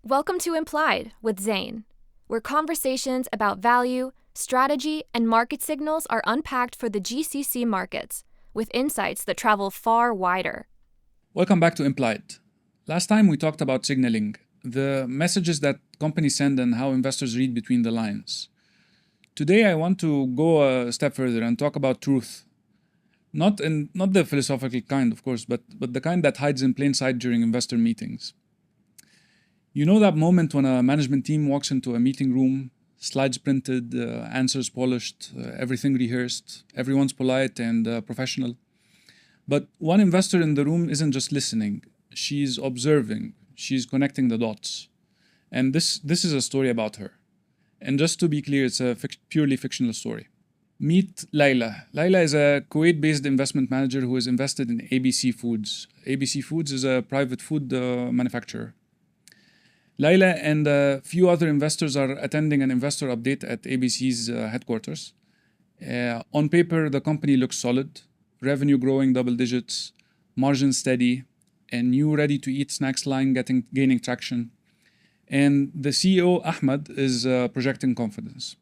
Welcome to Implied with Zein, where conversations about value, strategy, and market signals are unpacked for the GCC markets, with insights that travel far wider. Welcome back to Implied. Last time we talked about signaling, the messages that companies send and how investors read between the lines. Today I want to go a step further and talk about truth. Not the philosophical kind, of course, but the kind that hides in plain sight during investor meetings. You know that moment when a management team walks into a meeting room, slides printed, answers polished, everything rehearsed, everyone's polite and professional. But one investor in the room isn't just listening, she's observing, she's connecting the dots. And this is a story about her. And just to be clear, it's a purely fictional story. Meet Laila. Laila is a Kuwait-based investment manager who is invested in ABC Foods. ABC Foods is a private food manufacturer. Laila and a few other investors are attending an investor update at ABC's headquarters. On paper, the company looks solid, revenue growing double digits, margins steady, a new ready-to-eat snacks line gaining traction. And the CEO, Ahmed, is projecting confidence.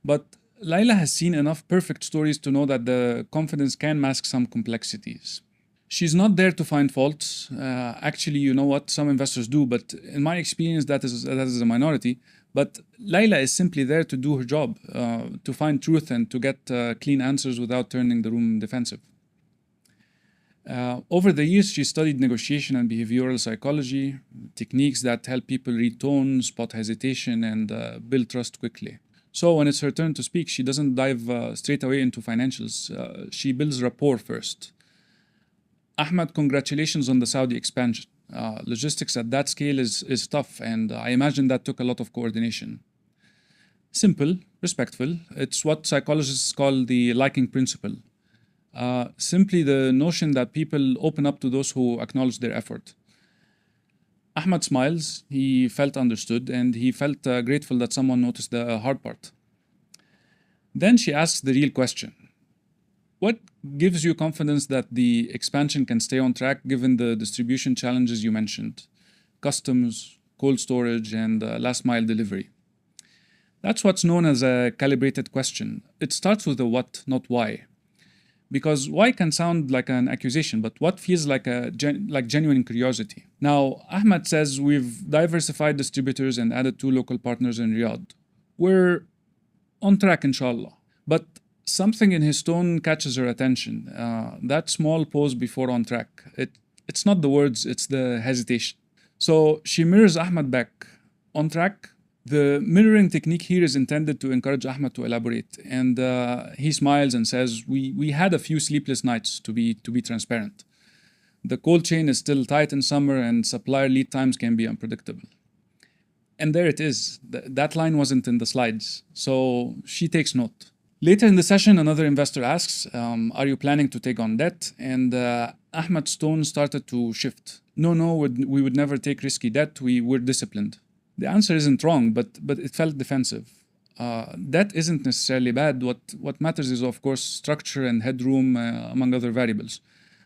But Laila has seen enough perfect stories to know that the confidence can mask some complexities. She's not there to find faults. Actually, you know what? Some investors do, but in my experience, that is a minority. But Laila is simply there to do her job, to find truth and to get clean answers without turning the room defensive. Over the years, she studied negotiation and behavioral psychology, techniques that help people read tone, spot hesitation, and build trust quickly. So when it's her turn to speak, she doesn't dive straight away into financials. She builds rapport first. Ahmed, congratulations on the Saudi expansion. Logistics at that scale is tough, and I imagine that took a lot of coordination. Simple, respectful. It's what psychologists call the liking principle. Simply the notion that people open up to those who acknowledge their effort. Ahmed smiles, he felt understood, and he felt grateful that someone noticed the hard part. Then she asks the real question. What gives you confidence that the expansion can stay on track given the distribution challenges you mentioned? Customs, cold storage, and last mile delivery. That's what's known as a calibrated question. It starts with a what, not why. Because why can sound like an accusation, but what feels like genuine curiosity. Now, Ahmed says we've diversified distributors and added 2 local partners in Riyadh. We're on track, inshallah. But something in his tone catches her attention. That small pause before on track. It's not the words, it's the hesitation. So she mirrors Ahmed back. On track? The mirroring technique here is intended to encourage Ahmed to elaborate. And he smiles and says, we had a few sleepless nights, to be transparent. The cold chain is still tight in summer and supplier lead times can be unpredictable. And there it is. That line wasn't in the slides. So she takes note. Later in the session, another investor asks, are you planning to take on debt? And Ahmed's tone started to shift. No, we would never take risky debt. We're disciplined. The answer isn't wrong, but it felt defensive. Debt isn't necessarily bad. What matters is, of course, structure and headroom, among other variables.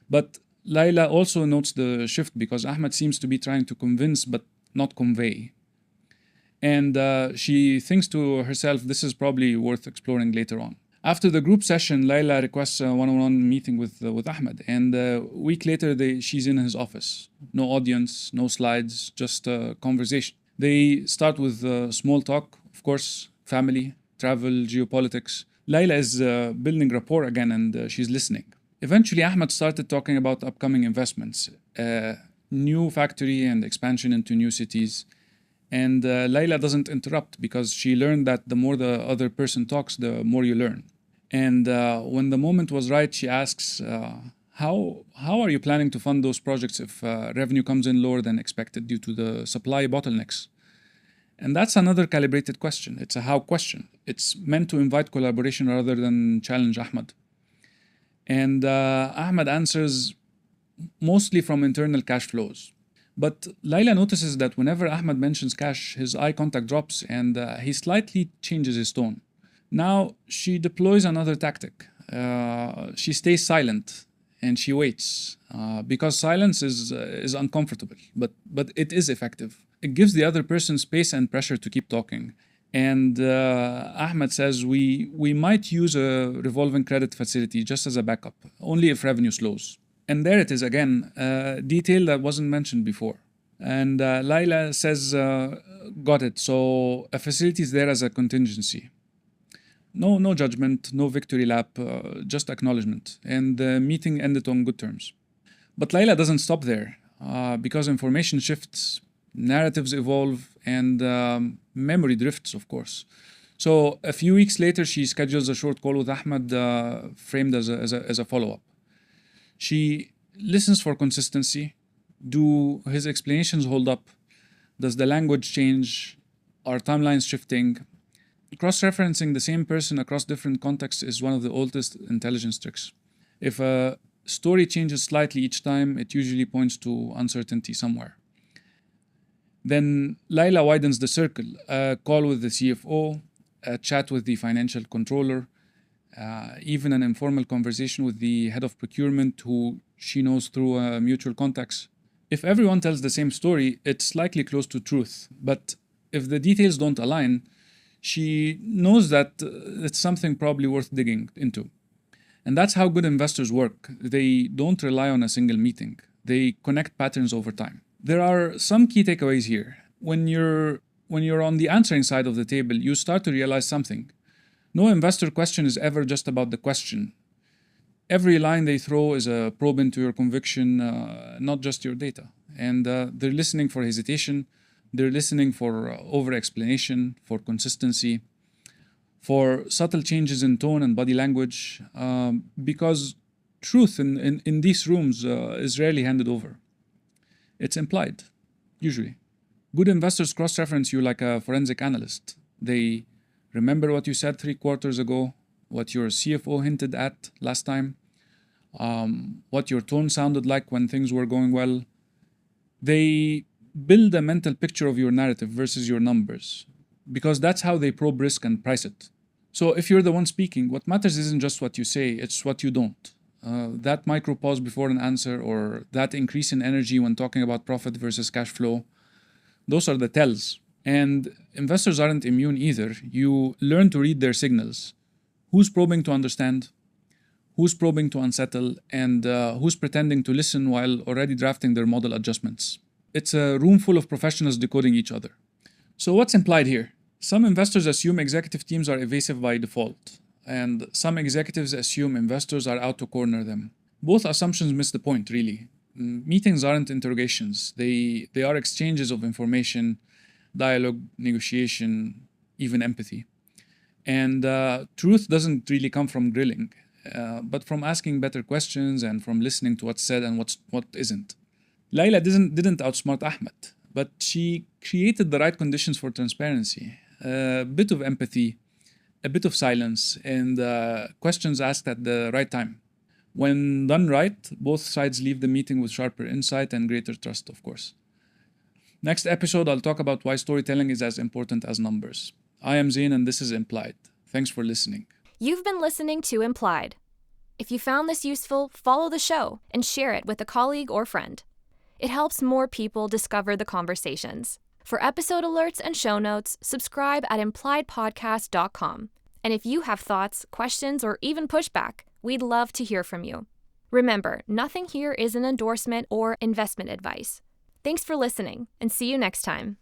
But Laila also notes the shift because Ahmed seems to be trying to convince but not convey. And she thinks to herself, this is probably worth exploring later on. After the group session, Laila requests a one-on-one meeting with Ahmed. And a week later, she's in his office. No audience, no slides, just a conversation. They start with small talk, of course, family, travel, geopolitics. Laila is building rapport again and she's listening. Eventually, Ahmed started talking about upcoming investments, new factory and expansion into new cities. And Laila doesn't interrupt because she learned that the more the other person talks, the more you learn. And when the moment was right, she asks, how are you planning to fund those projects if revenue comes in lower than expected due to the supply bottlenecks? And that's another calibrated question. It's a how question. It's meant to invite collaboration rather than challenge Ahmed. And Ahmed answers mostly from internal cash flows. But Laila notices that whenever Ahmed mentions cash, his eye contact drops and he slightly changes his tone. Now she deploys another tactic. She stays silent and she waits because silence is uncomfortable, but it is effective. it gives the other person space and pressure to keep talking. And Ahmed says we might use a revolving credit facility just as a backup, only if revenue slows. And there it is again, detail that wasn't mentioned before. And Laila says, got it. So a facility is there as a contingency. No judgment, no victory lap, just acknowledgement. And the meeting ended on good terms. But Laila doesn't stop there because information shifts, narratives evolve, and memory drifts, of course. So a few weeks later, she schedules a short call with Ahmed, framed as a follow-up. She listens for consistency. Do his explanations hold up? Does the language change? Are timelines shifting? Cross-referencing the same person across different contexts is one of the oldest intelligence tricks. If a story changes slightly each time, it usually points to uncertainty somewhere. Then Laila widens the circle, a call with the CFO, a chat with the financial controller, even an informal conversation with the head of procurement who she knows through mutual contacts. If everyone tells the same story, it's likely close to truth. But if the details don't align, she knows that it's something probably worth digging into. And that's how good investors work. They don't rely on a single meeting. They connect patterns over time. There are some key takeaways here. When you're on the answering side of the table, you start to realize something. No investor question is ever just about the question. Every line they throw is a probe into your conviction, not just your data. And they're listening for hesitation. They're listening for over-explanation, for consistency, for subtle changes in tone and body language, because truth in these rooms is rarely handed over. It's implied, usually. Good investors cross-reference you like a forensic analyst. They remember what you said 3 quarters ago, what your CFO hinted at last time, what your tone sounded like when things were going well. They build a mental picture of your narrative versus your numbers, because that's how they probe risk and price it. So if you're the one speaking, what matters isn't just what you say, it's what you don't. That micro pause before an answer, or that increase in energy when talking about profit versus cash flow, those are the tells. And investors aren't immune either. You learn to read their signals. Who's probing to understand? Who's probing to unsettle? And who's pretending to listen while already drafting their model adjustments? It's a room full of professionals decoding each other. So what's implied here? Some investors assume executive teams are evasive by default, and some executives assume investors are out to corner them. Both assumptions miss the point, really. Meetings aren't interrogations. They are exchanges of information, dialogue, negotiation, even empathy. And truth doesn't really come from grilling, but from asking better questions and from listening to what's said and what isn't. Laila didn't outsmart Ahmed, but she created the right conditions for transparency. A bit of empathy, a bit of silence, and questions asked at the right time. When done right, both sides leave the meeting with sharper insight and greater trust, of course. Next episode, I'll talk about why storytelling is as important as numbers. I am Zein, and this is Implied. Thanks for listening. You've been listening to Implied. If you found this useful, follow the show and share it with a colleague or friend. It helps more people discover the conversations. For episode alerts and show notes, subscribe at impliedpodcast.com. And if you have thoughts, questions, or even pushback, we'd love to hear from you. Remember, nothing here is an endorsement or investment advice. Thanks for listening, and see you next time.